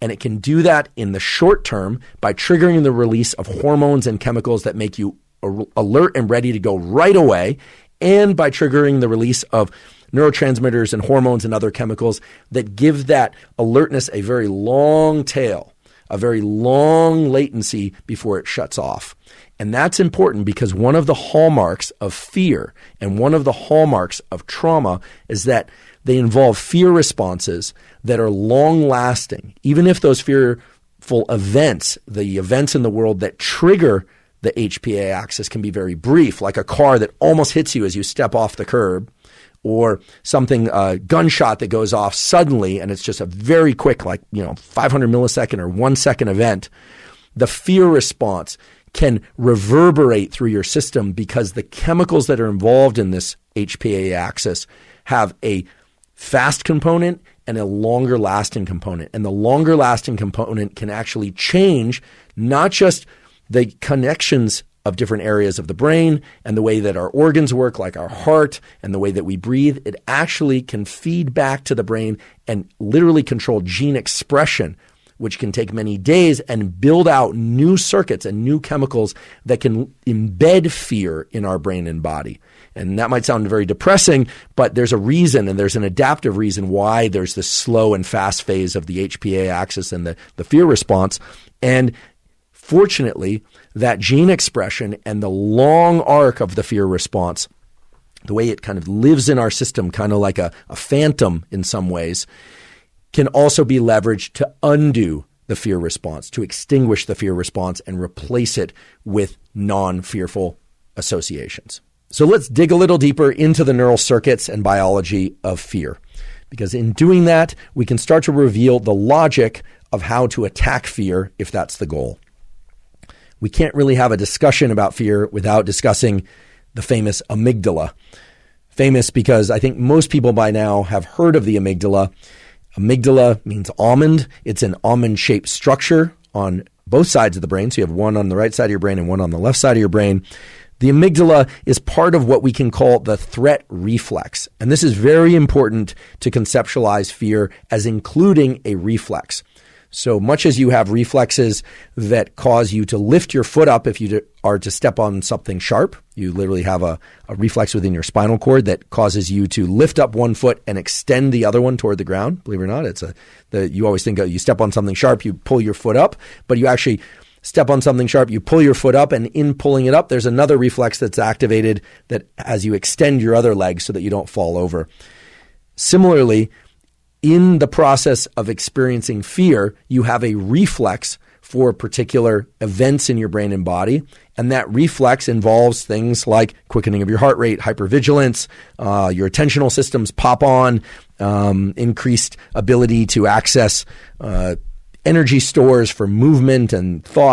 And it can do that in the short term by triggering the release of hormones and chemicals that make you alert and ready to go right away, and by triggering the release of neurotransmitters and hormones and other chemicals that give that alertness a very long tail, a very long latency before it shuts off. And that's important because one of the hallmarks of fear and one of the hallmarks of trauma is that they involve fear responses that are long-lasting. Even if those fearful events, the events in the world that trigger the HPA axis, can be very brief, like a car that almost hits you as you step off the curb, or something, a gunshot that goes off suddenly and it's just a very quick, 500 millisecond or 1 second event. The fear response can reverberate through your system because the chemicals that are involved in this HPA axis have a fast component and a longer lasting component. And the longer lasting component can actually change not just the connections of different areas of the brain and the way that our organs work, like our heart, and the way that we breathe. It actually can feed back to the brain and literally control gene expression, which can take many days, and build out new circuits and new chemicals that can embed fear in our brain and body. And that might sound very depressing, but there's a reason, and there's an adaptive reason why there's this slow and fast phase of the HPA axis and the fear response. And fortunately, that gene expression and the long arc of the fear response, the way it kind of lives in our system, kind of like a phantom in some ways, can also be leveraged to undo the fear response, to extinguish the fear response and replace it with non-fearful associations. So let's dig a little deeper into the neural circuits and biology of fear, because in doing that, we can start to reveal the logic of how to attack fear if that's the goal. We can't really have a discussion about fear without discussing the famous amygdala. Famous because I think most people by now have heard of the amygdala. Amygdala means almond. It's an almond-shaped structure on both sides of the brain. So you have one on the right side of your brain and one on the left side of your brain. The amygdala is part of what we can call the threat reflex. And this is very important to conceptualize fear as including a reflex. So much as you have reflexes that cause you to lift your foot up if you are to step on something sharp, you literally have a reflex within your spinal cord that causes you to lift up one foot and extend the other one toward the ground. Believe it or not, you always think you step on something sharp, you pull your foot up, but you actually step on something sharp, you pull your foot up, and in pulling it up, there's another reflex that's activated that as you extend your other leg so that you don't fall over. Similarly, in the process of experiencing fear, you have a reflex for particular events in your brain and body. And that reflex involves things like quickening of your heart rate, hypervigilance, your attentional systems pop on, increased ability to access energy stores for movement and thought.